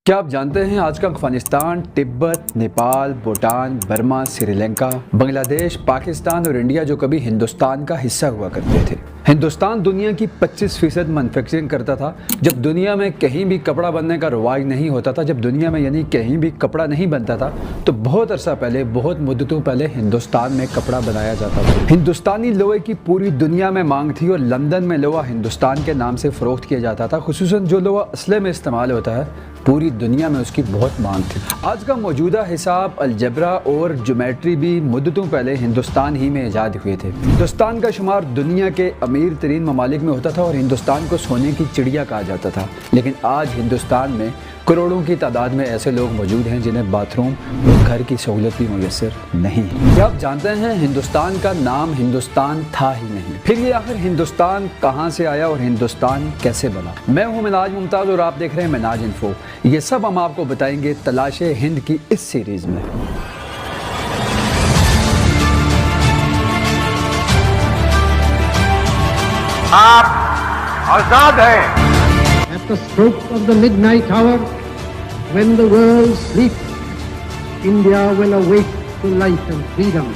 کیا آپ جانتے ہیں آج کا افغانستان، تبت، نیپال، بھوٹان، برما، سری لنکا، بنگلہ دیش، پاکستان اور انڈیا جو کبھی ہندوستان کا حصہ ہوا کرتے تھے۔ ہندوستان دنیا کی 25% مینوفیکچرنگ کرتا تھا۔ جب دنیا میں کہیں بھی کپڑا بننے کا رواج نہیں ہوتا تھا، جب دنیا میں یعنی کہیں بھی کپڑا نہیں بنتا تھا، تو بہت عرصہ پہلے، بہت مدتوں پہلے ہندوستان میں کپڑا بنایا جاتا تھا۔ ہندوستانی لوہے کی پوری دنیا میں مانگ تھی اور لندن میں لوہا ہندوستان کے نام سے فروخت کیا جاتا تھا۔ خصوصاً جو لوہا اسلحے میں استعمال ہوتا ہے، پوری دنیا میں اس کی بہت مانگ تھی۔ آج کا موجودہ حساب، الجبرا اور جیومیٹری بھی مدتوں پہلے ہندوستان ہی میں ایجاد ہوئے تھے۔ ہندوستان کا شمار دنیا کے امیر ترین ممالک میں ہوتا تھا اور ہندوستان کو سونے کی چڑیا کہا جاتا تھا، لیکن آج ہندوستان میں کروڑوں کی تعداد میں ایسے لوگ موجود ہیں جنہیں باتھ روم اور گھر کی سہولت بھی میسر نہیں ہے۔ کیا آپ جانتے ہیں ہندوستان کا نام ہندوستان تھا ہی نہیں؟ پھر یہ آخر ہندوستان کہاں سے آیا اور ہندوستان کیسے بنا؟ میں ہوں مناج ممتاز اور آپ دیکھ رہے ہیں مناج انفو۔ یہ سب ہم آپ کو بتائیں گے تلاش ہند کی اس سیریز میں۔ آپ آزاد ہیں۔ At the stroke of the midnight hour, when the world sleeps, India will awake to life and freedom.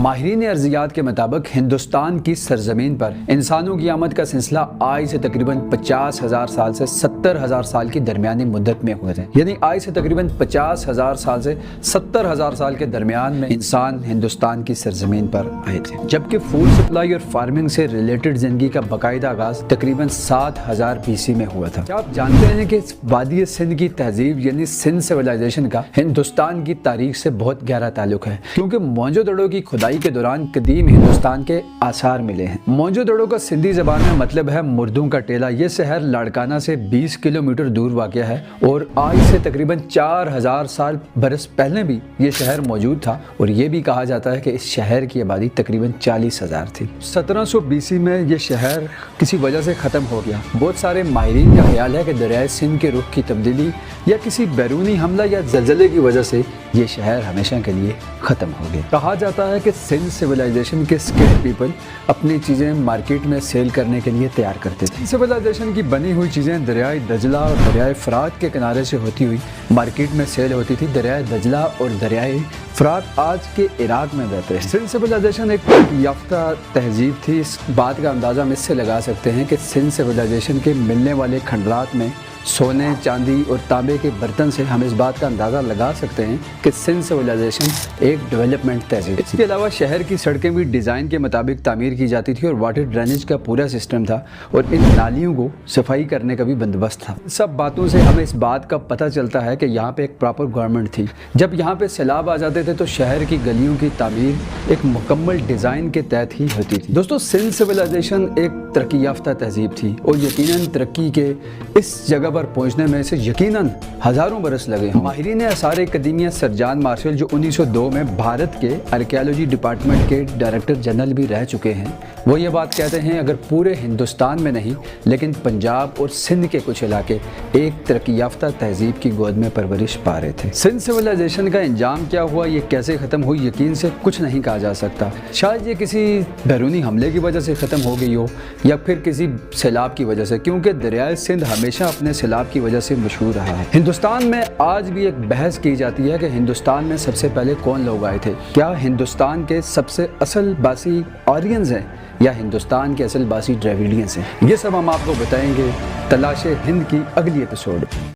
ماہرین ارضیات کے مطابق ہندوستان کی سرزمین پر انسانوں کی آمد کا سلسلہ آج سے تقریباً 50,000 سال سے 70,000 سال کی درمیانی مدت میں ہوئے تھے۔ یعنی آج سے تقریباً 50,000 سال سے 70,000 سال کے درمیان میں انسان ہندوستان کی سرزمین پر آئے تھے، جبکہ فوڈ سپلائی اور فارمنگ سے ریلیٹڈ زندگی کا باقاعدہ آغاز تقریباً 7,000 BC میں ہوا تھا۔ کیا آپ جانتے ہیں کہ وادی سندھ کی تہذیب یعنی سندھ سویلائزیشن کا ہندوستان کی تاریخ سے بہت گہرا تعلق ہے، کیونکہ موئنجو دڑو کی کھدائی کے دوران قدیم ہندوستان کے آثار ملے ہیں۔ موئنجو دڑو کا سندھی زبان میں مطلب ہے مردوں کا ٹیلا۔ یہ شہر لاڑکانہ سے 20 کلومیٹر دور واقع ہے اور آج سے تقریباً 4,000 سال برس پہلے بھی یہ شہر موجود تھا، اور یہ بھی کہا جاتا ہے کہ اس شہر کی آبادی تقریباً 40,000 تھی۔ 1700 BC میں یہ شہر کسی وجہ سے ختم ہو گیا۔ بہت سارے ماہرین کا خیال ہے کہ دریائے سندھ کے رخ کی تبدیلی یا کسی بیرونی حملہ یا زلزلے کی وجہ سے یہ شہر ہمیشہ کے لیے ختم ہو گیا۔ کہا جاتا ہے کہ سندھ سویلائزیشن کے اسکلڈ پیپل اپنی چیزیں مارکیٹ میں سیل کرنے کے لیے تیار کرتے تھے۔ سویلائزیشن کی بنی ہوئی چیزیں دریائے دجلہ اور دریائے فرات کے کنارے سے ہوتی ہوئی مارکیٹ میں سیل ہوتی تھی۔ دریائے دجلہ اور دریائے فرات آج کے عراق میں بہتے ہیں۔ سندھ سویلائزیشن ایک ترقی یافتہ تہذیب تھی۔ اس بات کا اندازہ ہم اس سے لگا سکتے ہیں کہ سندھ سویلائزیشن کے ملنے والے کھنڈرات میں سونے، چاندی اور تانبے کے برتن سے ہم اس بات کا اندازہ لگا سکتے ہیں کہ سندھ سویلائزیشن ایک ڈیولپمنٹ تہذیب۔ اس کے علاوہ شہر کی سڑکیں بھی ڈیزائن کے مطابق تعمیر کی جاتی تھی اور واٹر ڈرینیج کا پورا سسٹم تھا اور ان نالیوں کو صفائی کرنے کا بھی بندوبست تھا۔ سب باتوں سے ہمیں اس بات کا پتہ چلتا ہے کہ یہاں پہ ایک پراپر گورنمنٹ تھی۔ جب یہاں پہ سیلاب آ جاتے تھے تو شہر کی گلیوں کی تعمیر ایک مکمل ڈیزائن کے تحت ہی ہوتی تھی۔ دوستو، سندھ سویلائزیشن ایک ترقی یافتہ تہذیب تھی اور یقیناً ترقی کے اس جگہ پر پہنچنے میں سے یقیناً ہزاروں برس لگے ہیں۔ ماہرین آثار قدیمیہ سر جان مارشل، جو 1902 میں بھارت کے آرکیالوجی ڈپارٹمنٹ کے ڈائریکٹر جنرل بھی رہ چکے ہیں، وہ یہ بات کہتے ہیں اگر پورے ہندوستان میں نہیں لیکن پنجاب اور سندھ کے کچھ علاقے ایک ترقی یافتہ تہذیب کی گود میں پرورش پا رہے تھے۔ سندھ سویلائزیشن کا انجام کیا ہوا، یہ کیسے ختم ہوئی، یقین سے کچھ نہیں کہا جا سکتا۔ شاید یہ کسی بیرونی حملے کی وجہ سے ختم ہو گئی ہو یا پھر کسی سیلاب کی وجہ سے، کیونکہ دریائے سندھ ہمیشہ اپنے سیلاب کی وجہ سے مشہور رہا ہے۔ ہندوستان میں آج بھی ایک بحث کی جاتی ہے کہ ہندوستان میں سب سے پہلے کون لوگ آئے تھے۔ کیا ہندوستان کے سب سے اصل باسی آرینز ہیں یا ہندوستان کے اصل باسی ڈراویڈینز ہیں؟ یہ سب ہم آپ کو بتائیں گے تلاش ہند کی اگلی ایپیسوڈ۔